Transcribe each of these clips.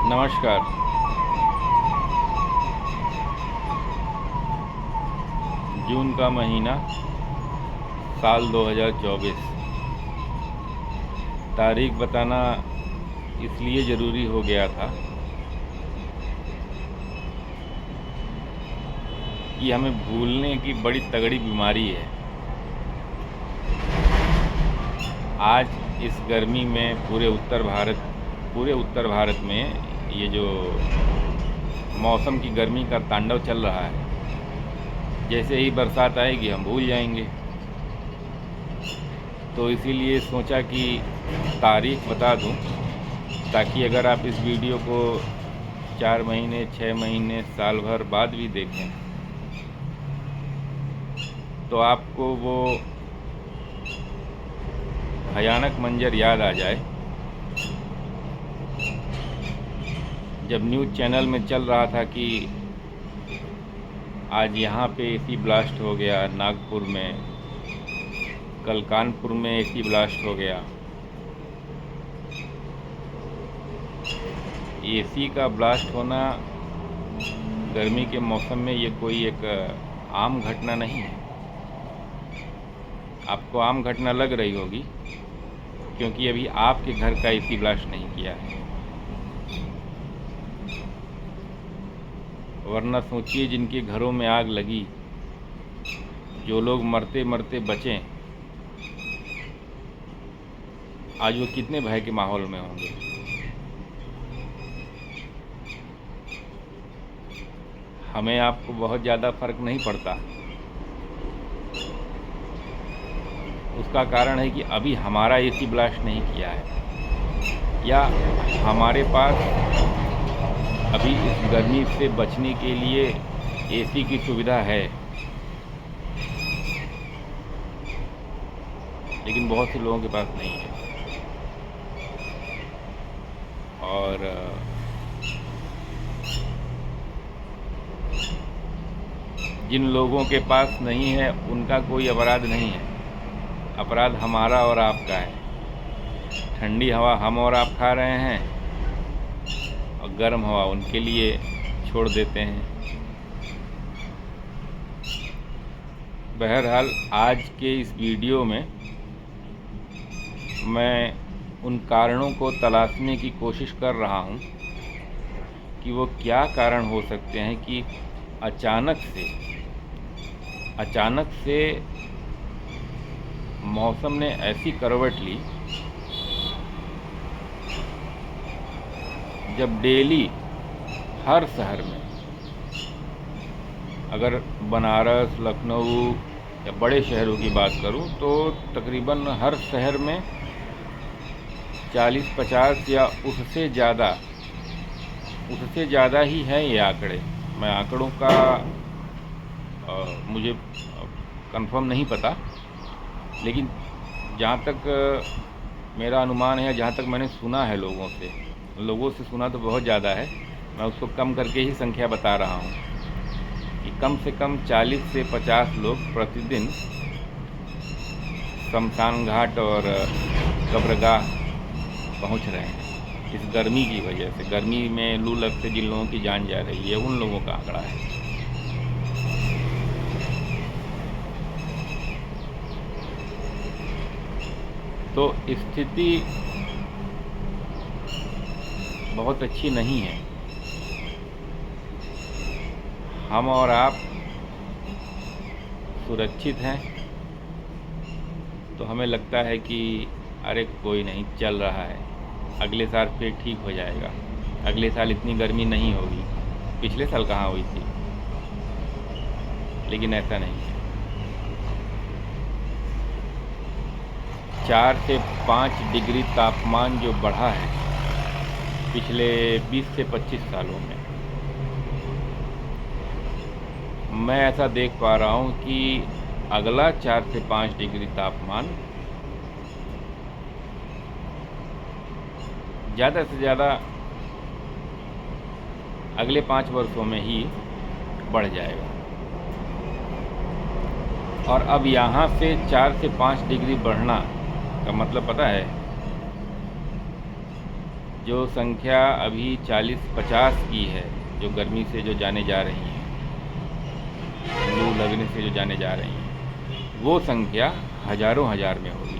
नमस्कार। जून का महीना, साल 2024। तारीख बताना इसलिए ज़रूरी हो गया था कि हमें भूलने की बड़ी तगड़ी बीमारी है। आज इस गर्मी में पूरे उत्तर भारत में ये जो मौसम की गर्मी का तांडव चल रहा है, जैसे ही बरसात आएगी हम भूल जाएंगे। तो इसीलिए सोचा कि तारीख बता दूं, ताकि अगर आप इस वीडियो को 4 महीने, 6 महीने, साल भर बाद भी देखें तो आपको वो भयानक मंजर याद आ जाए जब न्यूज़ चैनल में चल रहा था कि आज यहाँ पे एसी ब्लास्ट हो गया नागपुर में, कल कानपुर में एसी ब्लास्ट हो गया। एसी का ब्लास्ट होना गर्मी के मौसम में ये कोई एक आम घटना नहीं है। आपको आम घटना लग रही होगी क्योंकि अभी आपके घर का एसी ब्लास्ट नहीं किया है, वरना सोचिए जिनके घरों में आग लगी, जो लोग मरते मरते बचें, आज वो कितने भय के माहौल में होंगे। हमें आपको बहुत ज़्यादा फर्क नहीं पड़ता। उसका कारण है कि अभी हमारा एसी ब्लास्ट नहीं किया है, या हमारे पास अभी इस गर्मी से बचने के लिए एसी की सुविधा है। लेकिन बहुत से लोगों के पास नहीं है। और जिन लोगों के पास नहीं है उनका कोई अपराध नहीं है, अपराध हमारा और आपका है। ठंडी हवा हम और आप खा रहे हैं और गर्म हवा उनके लिए छोड़ देते हैं। बहरहाल आज के इस वीडियो में मैं उन कारणों को तलाशने की कोशिश कर रहा हूं कि वो क्या कारण हो सकते हैं कि अचानक से मौसम ने ऐसी करवट ली, जब डेली हर शहर में, अगर बनारस, लखनऊ या बड़े शहरों की बात करूं तो तकरीबन हर शहर में 40-50 या उससे ज़्यादा ही हैं ये आंकड़े। मैं आंकड़ों का मुझे कंफर्म नहीं पता, लेकिन जहाँ तक मेरा अनुमान है, जहाँ तक मैंने सुना है लोगों से सुना तो बहुत ज़्यादा है। मैं उसको कम करके ही संख्या बता रहा हूँ कि कम से कम 40 से 50 लोग प्रतिदिन शमशान घाट और कब्रगाह पहुँच रहे हैं इस गर्मी की वजह से। गर्मी में लू लग से जिन लोगों की जान जा रही है, उन लोगों का आंकड़ा है। तो स्थिति बहुत अच्छी नहीं है। हम और आप सुरक्षित हैं तो हमें लगता है कि अरे कोई नहीं, चल रहा है, अगले साल फिर ठीक हो जाएगा, अगले साल इतनी गर्मी नहीं होगी। पिछले साल कहाँ हुई थी? लेकिन ऐसा नहीं है। 4 से 5 डिग्री तापमान जो बढ़ा है पिछले 20 से 25 सालों में, मैं ऐसा देख पा रहा हूँ कि अगला 4 से 5 डिग्री तापमान ज़्यादा से ज़्यादा अगले 5 वर्षों में ही बढ़ जाएगा। और अब यहाँ से 4 से 5 डिग्री बढ़ना का मतलब पता है? जो संख्या अभी 40-50 की है, जो गर्मी से जो जाने जा रही हैं, लू लगने से जो जाने जा रही हैं, वो संख्या हज़ारों हज़ार में होगी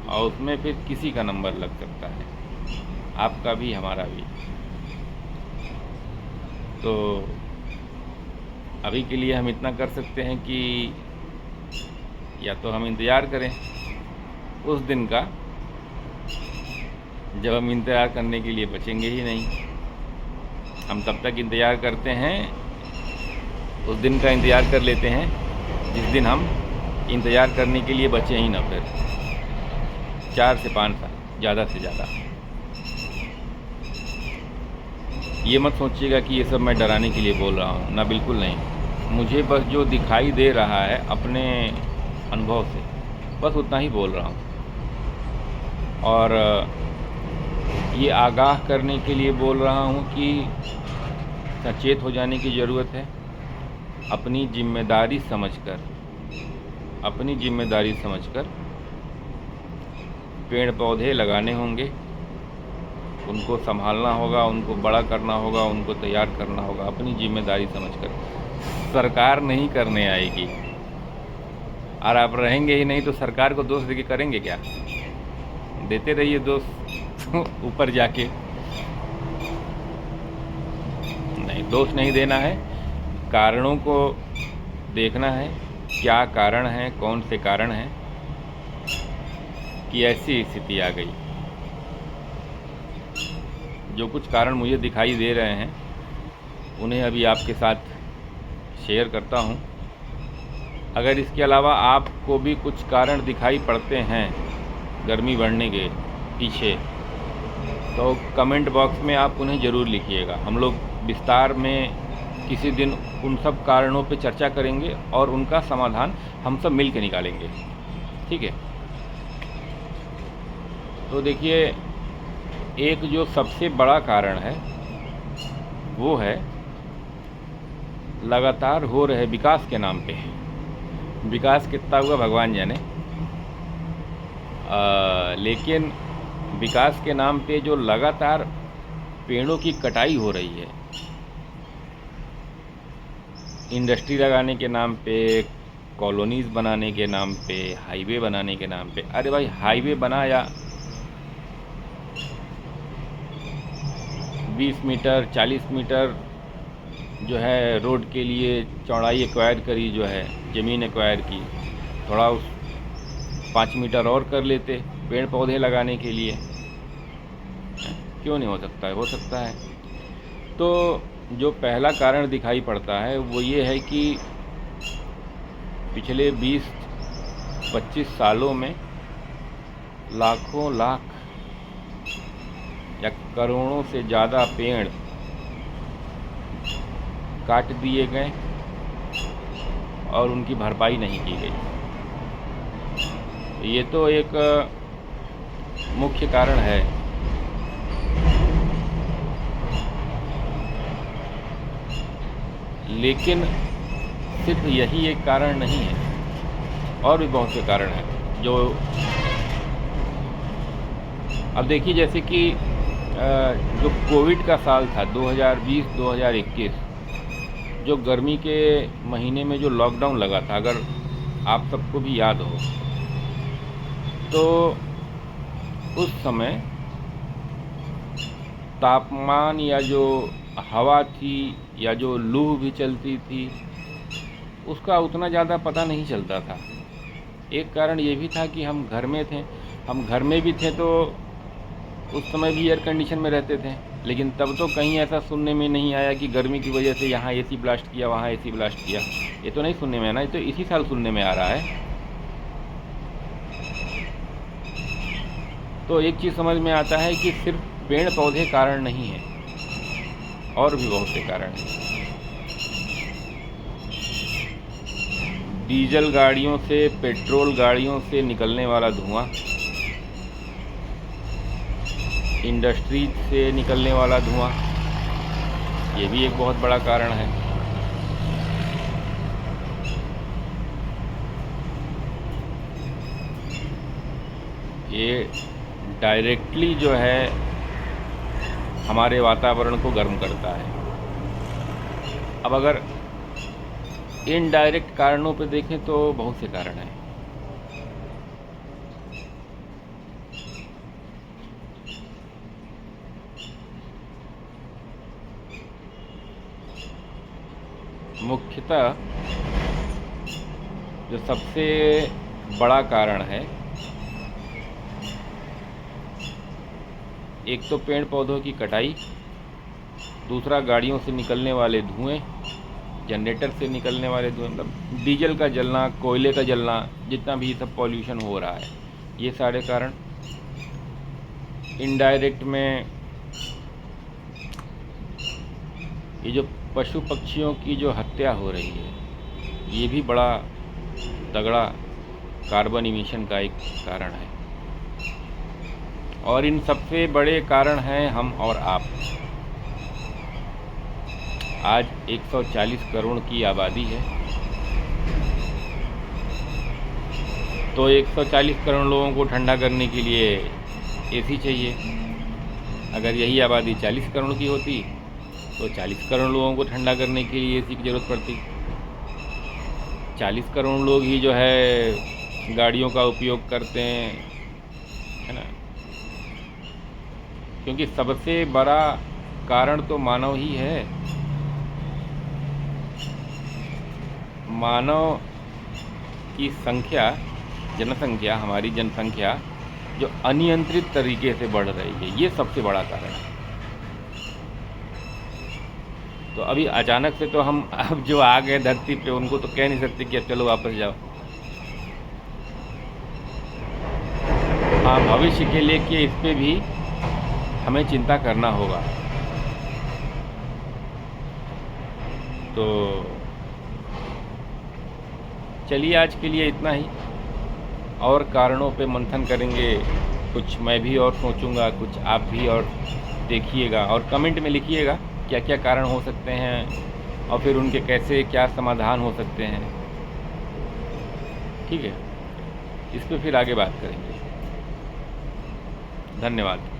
और उसमें फिर किसी का नंबर लग सकता है, आपका भी हमारा भी। तो अभी के लिए हम इतना कर सकते हैं कि या तो हम इंतज़ार करें उस दिन का जब हम इंतज़ार करने के लिए बचेंगे ही नहीं। हम तब तक इंतज़ार करते हैं, उस दिन का इंतज़ार कर लेते हैं जिस दिन हम इंतज़ार करने के लिए बचे ही ना, फिर 4 से 5 साल ज़्यादा से ज़्यादा। ये मत सोचिएगा कि ये सब मैं डराने के लिए बोल रहा हूँ, ना, बिल्कुल नहीं। मुझे बस जो दिखाई दे रहा है अपने अनुभव से, बस उतना ही बोल रहा हूँ। और ये आगाह करने के लिए बोल रहा हूँ कि सचेत हो जाने की ज़रूरत है। अपनी जिम्मेदारी समझकर पेड़ पौधे लगाने होंगे, उनको संभालना होगा, उनको बड़ा करना होगा, उनको तैयार करना होगा, अपनी जिम्मेदारी समझकर। सरकार नहीं करने आएगी और आप रहेंगे ही नहीं तो सरकार को दोष देके करेंगे क्या? देते रहिए दोष ऊपर जाके। नहीं, दोष नहीं देना है, कारणों को देखना है, क्या कारण है, कौन से कारण हैं कि ऐसी स्थिति आ गई। जो कुछ कारण मुझे दिखाई दे रहे हैं उन्हें अभी आपके साथ शेयर करता हूं। अगर इसके अलावा आपको भी कुछ कारण दिखाई पड़ते हैं गर्मी बढ़ने के पीछे, तो कमेंट बॉक्स में आप उन्हें ज़रूर लिखिएगा। हम लोग विस्तार में किसी दिन उन सब कारणों पे चर्चा करेंगे और उनका समाधान हम सब मिल के निकालेंगे, ठीक है? तो देखिए, एक जो सबसे बड़ा कारण है वो है लगातार हो रहे विकास के नाम पे। विकास कितना हुआ भगवान जाने, लेकिन विकास के नाम पे जो लगातार पेड़ों की कटाई हो रही है, इंडस्ट्री लगाने के नाम पे, कॉलोनीज़ बनाने के नाम पे, हाईवे बनाने के नाम पे। अरे भाई, हाईवे बनाया 20 मीटर 40 मीटर जो है रोड के लिए चौड़ाई एक्वायर करी, जो है ज़मीन एक्वायर की, थोड़ा उस 5 मीटर और कर लेते पेड़ पौधे लगाने के लिए। क्यों नहीं हो सकता है? हो सकता है। तो जो पहला कारण दिखाई पड़ता है वो ये है कि पिछले 20-25 सालों में लाखों लाख या करोड़ों से ज़्यादा पेड़ काट दिए गए और उनकी भरपाई नहीं की गई। ये तो एक मुख्य कारण है। लेकिन सिर्फ यही एक कारण नहीं है, और भी बहुत से कारण हैं जो अब देखिए, जैसे कि जो कोविड का साल था 2020-2021, जो गर्मी के महीने में जो लॉकडाउन लगा था, अगर आप सबको भी याद हो, तो उस समय तापमान या जो हवा थी या जो लू भी चलती थी उसका उतना ज़्यादा पता नहीं चलता था। एक कारण ये भी था कि हम घर में थे, हम घर में भी थे तो उस समय भी एयर कंडीशन में रहते थे, लेकिन तब तो कहीं ऐसा सुनने में नहीं आया कि गर्मी की वजह से यहाँ एसी ब्लास्ट किया, वहाँ एसी ब्लास्ट किया। ये तो नहीं सुनने में आना, ये तो इसी साल सुनने में आ रहा है। तो एक चीज़ समझ में आता है कि सिर्फ पेड़ पौधे कारण नहीं है, और भी बहुत से कारण हैं। डीजल गाड़ियों से, पेट्रोल गाड़ियों से निकलने वाला धुआं, इंडस्ट्री से निकलने वाला धुआं, ये भी एक बहुत बड़ा कारण है। ये डायरेक्टली जो है हमारे वातावरण को गर्म करता है। अब अगर इनडायरेक्ट कारणों पे देखें तो बहुत से कारण हैं। मुख्यतः जो सबसे बड़ा कारण है, एक तो पेड़ पौधों की कटाई, दूसरा गाड़ियों से निकलने वाले धुएं, जनरेटर से निकलने वाले धुएं, मतलब डीजल का जलना, कोयले का जलना, जितना भी सब पॉल्यूशन हो रहा है, ये सारे कारण। इनडायरेक्ट में ये जो पशु पक्षियों की जो हत्या हो रही है, ये भी बड़ा तगड़ा कार्बन इमिशन का एक कारण है। और इन सबसे बड़े कारण हैं हम और आप। आज 140 करोड़ की आबादी है, तो 140 करोड़ लोगों को ठंडा करने के लिए एसी चाहिए। अगर यही आबादी 40 करोड़ की होती तो 40 करोड़ लोगों को ठंडा करने के लिए एसी की ज़रूरत पड़ती। 40 करोड़ लोग ही जो है गाड़ियों का उपयोग करते हैं, है ना। क्योंकि सबसे बड़ा कारण तो मानव ही है। मानव की संख्या, जनसंख्या, हमारी जनसंख्या जो अनियंत्रित तरीके से बढ़ रही है, ये सबसे बड़ा कारण है। तो अभी अचानक से तो हम अब जो आ गए धरती पे, उनको तो कह नहीं सकते कि अब चलो वापस जाओ। हाँ, भविष्य के लिए कि इस पे भी हमें चिंता करना होगा। तो चलिए, आज के लिए इतना ही। और कारणों पे मंथन करेंगे, कुछ मैं भी और सोचूंगा, कुछ आप भी और देखिएगा, और कमेंट में लिखिएगा क्या क्या कारण हो सकते हैं और फिर उनके कैसे क्या समाधान हो सकते हैं। ठीक है, इस पे फिर आगे बात करेंगे। धन्यवाद।